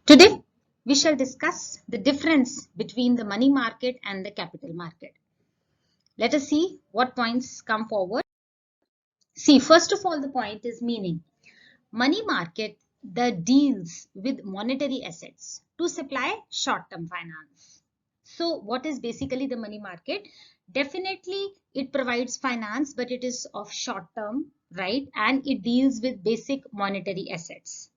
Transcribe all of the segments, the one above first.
Today, we shall discuss the difference between the money market and the capital market. Let us see what points come forward. See, first of all, the point is meaning. Money market that deals with monetary assets to supply short-term finance. So what is basically the money market? Definitely it provides finance, but it is of short-term, right? And it deals with basic monetary assets.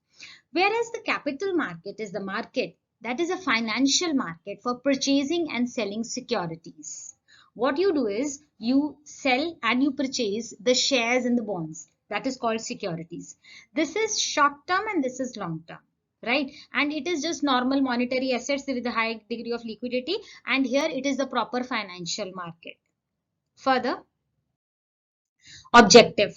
Whereas the capital market is the market that is a financial market for purchasing and selling securities. What you do is you sell and you purchase the shares in the bonds. That is called securities. This is short term and this is long term, right? And it is just normal monetary assets with a high degree of liquidity. And here it is the proper financial market. Further, objective.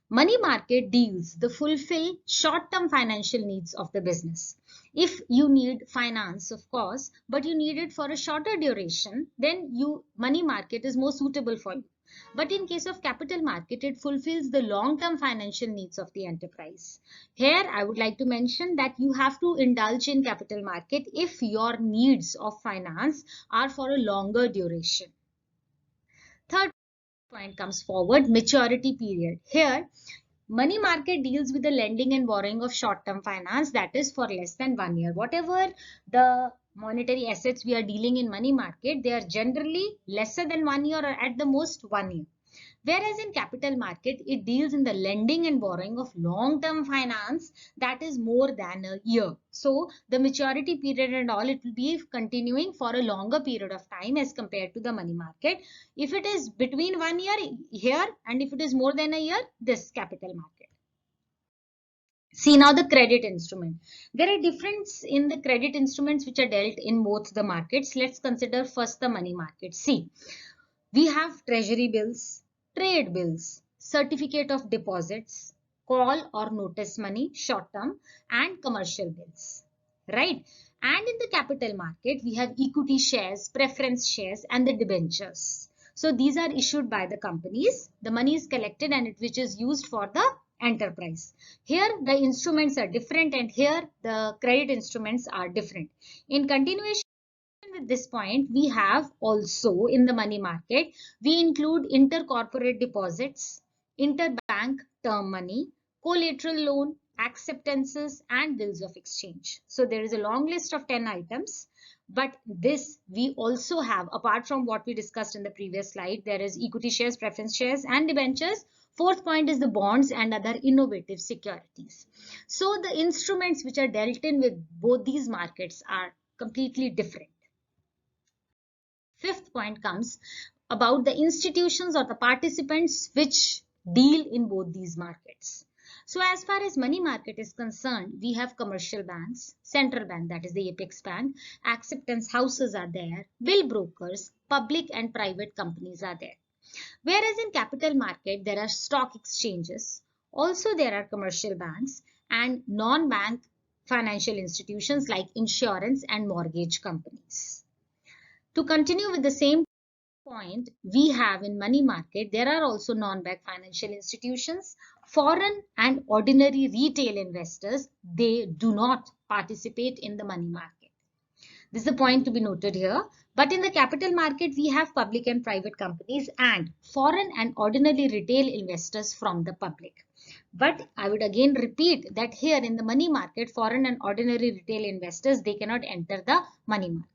Money market deals the fulfill short-term financial needs of the business. If you need finance, of course, but you need it for a shorter duration, then money market is more suitable for you. But in case of capital market, it fulfills the long-term financial needs of the enterprise. Here, I would like to mention that you have to indulge in capital market if your needs of finance are for a longer duration. Third point comes forward, maturity period. Here, money market deals with the lending and borrowing of short-term finance, that is for less than 1 year. Whatever the monetary assets we are dealing in money market, they are generally lesser than 1 year or at the most 1 year. Whereas in capital market, it deals in the lending and borrowing of long-term finance that is more than a year. So the maturity period and all, it will be continuing for a longer period of time as compared to the money market. If it is between 1 year here and if it is more than a year, this capital market. See now the credit instrument. There are difference in the credit instruments which are dealt in both the markets. Let's consider first the money market. See, we have treasury bills, trade bills, certificate of deposits, call or notice money, short term, and commercial bills, right? And in the capital market, we have equity shares, preference shares, and the debentures. So these are issued by the companies. The money is collected and which is used for the enterprise. Here the instruments are different and here the credit instruments are different. In continuation with this point, we have also in the money market, we include intercorporate deposits, interbank term money, collateral loan, acceptances, and bills of exchange. So there is a long list of 10 items. But this we also have, apart from what we discussed in the previous slide, there is equity shares, preference shares, and debentures. Fourth point is the bonds and other innovative securities. So the instruments which are dealt in with both these markets are completely different. Fifth point comes about the institutions or the participants which deal in both these markets. So as far as money market is concerned, we have commercial banks, central bank, that is the apex bank, acceptance houses are there, bill brokers, public and private companies are there. Whereas in capital market, there are stock exchanges. Also, there are commercial banks and non-bank financial institutions like insurance and mortgage companies. To continue with the same point, we have in money market, there are also non-bank financial institutions, foreign and ordinary retail investors, they do not participate in the money market. This is a point to be noted here. But in the capital market, we have public and private companies and foreign and ordinary retail investors from the public. But I would again repeat that here in the money market, foreign and ordinary retail investors, they cannot enter the money market.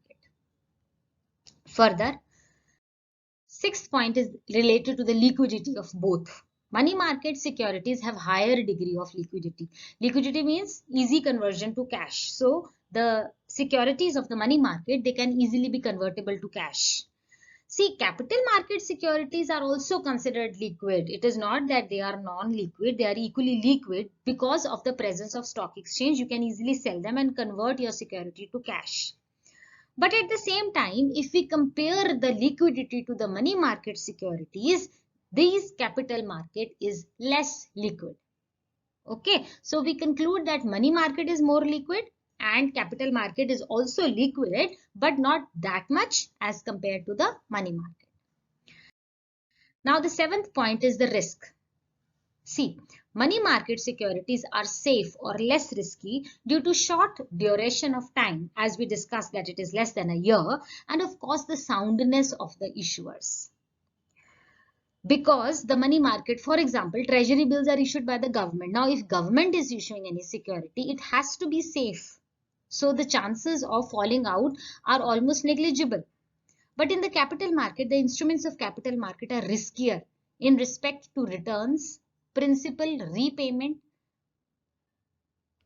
Further, sixth point is related to the liquidity of both. Money market securities have higher degree of liquidity. Liquidity means easy conversion to cash. So the securities of the money market, they can easily be convertible to cash. See, capital market securities are also considered liquid. It is not that they are non-liquid. They are equally liquid because of the presence of stock exchange. You can easily sell them and convert your security to cash. But at the same time, if we compare the liquidity to the money market securities, this capital market is less liquid. Okay, so we conclude that money market is more liquid and capital market is also liquid, but not that much as compared to the money market. Now the seventh point is the risk. See, Money market securities are safe or less risky due to short duration of time, as we discussed that it is less than a year, and of course the soundness of the issuers. Because the money market, for example, treasury bills are issued by the government. Now, if government is issuing any security, it has to be safe. So the chances of falling out are almost negligible. But in the capital market, the instruments of capital market are riskier in respect to returns, principal repayment,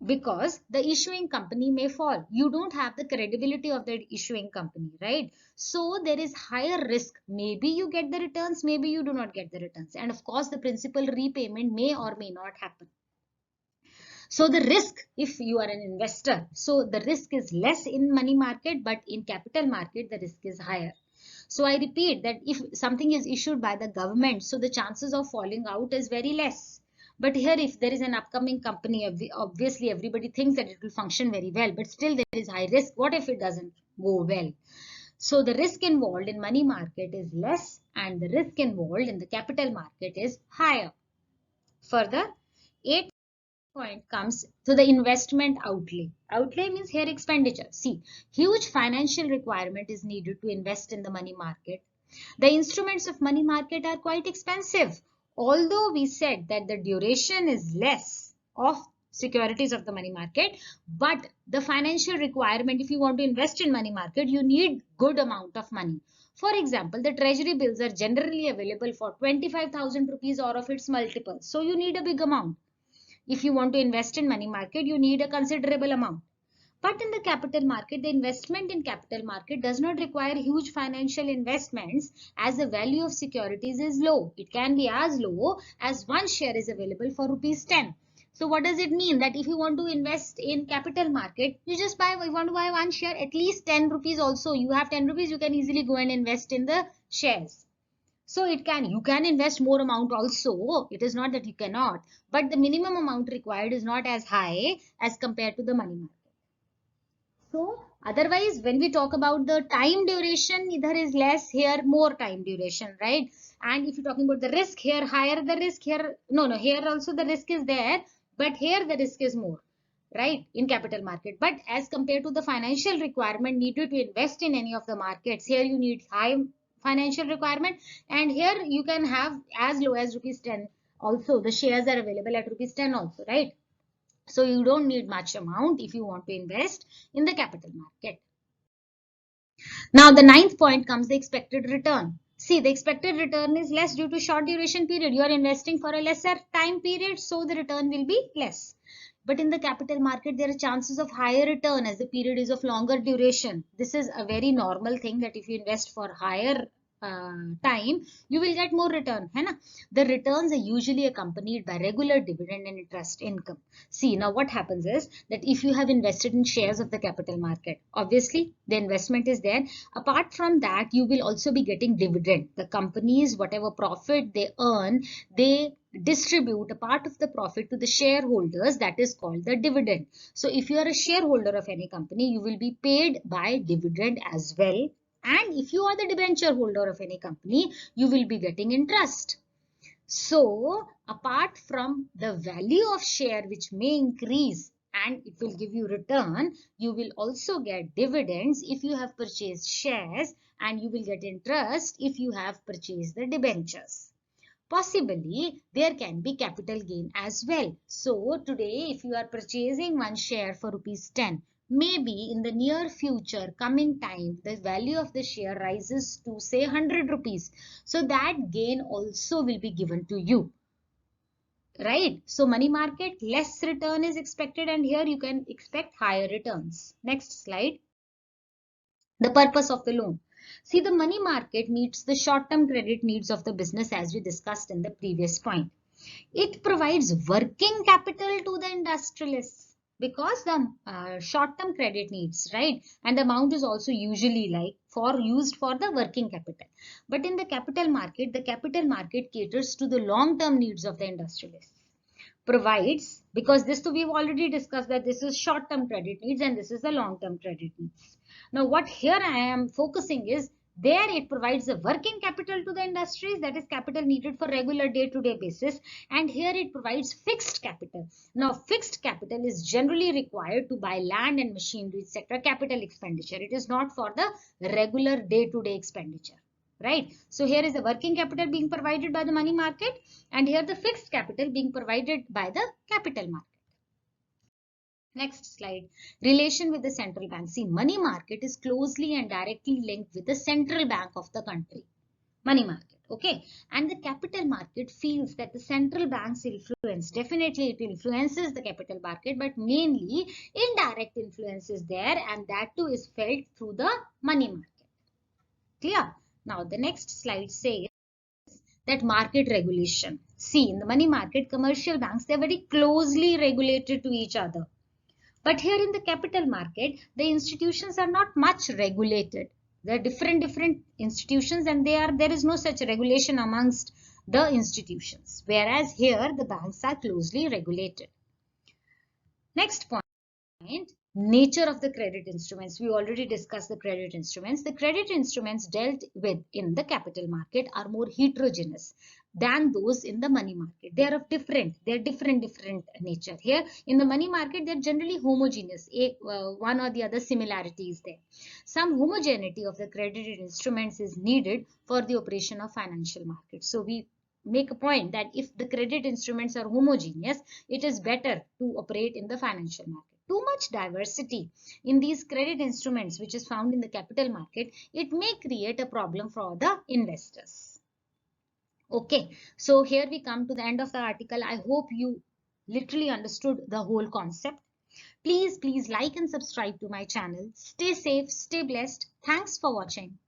because the issuing company may fall. You don't have the credibility of the issuing company, right? So there is higher risk. Maybe you get the returns, maybe you do not get the returns. And of course, the principal repayment may or may not happen. So the risk, if you are an investor, so the risk is less in money market, but in capital market, the risk is higher. So I repeat that if something is issued by the government, so the chances of falling out is very less. But here, if there is an upcoming company, obviously everybody thinks that it will function very well, but still there is high risk. What if it doesn't go well? So the risk involved in money market is less and the risk involved in the capital market is higher. Further, 8th point comes to the investment outlay. Outlay means here expenditure. See, huge financial requirement is needed to invest in the money market. The instruments of money market are quite expensive. Although we said that the duration is less of securities of the money market, but the financial requirement, if you want to invest in money market, you need good amount of money. For example, the treasury bills are generally available for 25,000 rupees or of its multiples. So you need a big amount. If you want to invest in money market, you need a considerable amount. But in the capital market, the investment in capital market does not require huge financial investments as the value of securities is low. It can be as low as one share is available for rupees 10. So what does it mean? That if you want to invest in capital market, you just buy, you want to buy one share, at least 10 rupees also. You have 10 rupees, you can easily go and invest in the shares. So you can invest more amount also. It is not that you cannot, but the minimum amount required is not as high as compared to the money market. So otherwise, when we talk about the time duration, there is less, here more time duration, right? And if you're talking about the risk, here higher the risk, here here also the risk is there, but here the risk is more, right, in capital market. But as compared to the financial requirement needed to invest in any of the markets, here you need high financial requirement, and here you can have as low as rupees 10 also. The shares are available at rupees 10 also, right? So you don't need much amount if you want to invest in the capital market. Now the 9th point comes the expected return. See, the expected return is less due to short duration period. You are investing for a lesser time period, so the return will be less. But in the capital market, there are chances of higher return as the period is of longer duration. This is a very normal thing that if you invest for higher time, you will get more return. Hai na? The returns are usually accompanied by regular dividend and interest income. See, now what happens is that if you have invested in shares of the capital market, obviously the investment is there. Apart from that, you will also be getting dividend. The companies, whatever profit they earn, they distribute a part of the profit to the shareholders. That is called the dividend. So if you are a shareholder of any company, you will be paid by dividend as well. And if you are the debenture holder of any company, you will be getting interest. So apart from the value of share which may increase and it will give you return, you will also get dividends if you have purchased shares, and you will get interest if you have purchased the debentures. Possibly there can be capital gain as well. So today if you are purchasing one share for rupees 10, maybe in the near future coming time the value of the share rises to say 100 rupees. So that gain also will be given to you, right? So money market, less return is expected, and here you can expect higher returns. Next slide. The purpose of the loan. See, the money market meets the short-term credit needs of the business as we discussed in the previous point. It provides working capital to the industrialists because the short-term credit needs, right? And the amount is also usually like used for the working capital. But in the capital market caters to the long-term needs of the industrialists. Provides, because this we've already discussed that this is short-term credit needs and this is the long-term credit needs. Now what here I am focusing is There it provides a working capital to the industries, that is capital needed for regular day-to-day basis, and here it provides fixed capital. Now fixed capital is generally required to buy land and machinery, etc., capital expenditure. It is not for the regular day-to-day expenditure, right? So here is the working capital being provided by the money market, and here the fixed capital being provided by the capital market. Next slide. Relation with the central bank. See, money market is closely and directly linked with the central bank of the country. Money market, okay? And the capital market feels that the central bank's influence, definitely it influences the capital market, but mainly indirect influence is there, and that too is felt through the money market. Clear? Now the next slide says that market regulation. See, in the money market, commercial banks, they're very closely regulated to each other. But here in the capital market, the institutions are not much regulated. There are different institutions, and there is no such regulation amongst the institutions. Whereas here the banks are closely regulated. Next point. Nature of the credit instruments. We already discussed the credit instruments. The credit instruments dealt with in the capital market are more heterogeneous than those in the money market. They are of different nature. Here in the money market, they're generally homogeneous. One or the other similarity is there. Some homogeneity of the credited instruments is needed for the operation of financial markets. So we make a point that if the credit instruments are homogeneous, it is better to operate in the financial market. Too much diversity in these credit instruments which is found in the capital market, it may create a problem for the investors. Okay, so here we come to the end of the article. I hope you literally understood the whole concept. Please like and subscribe to my channel. Stay safe, stay blessed. Thanks for watching.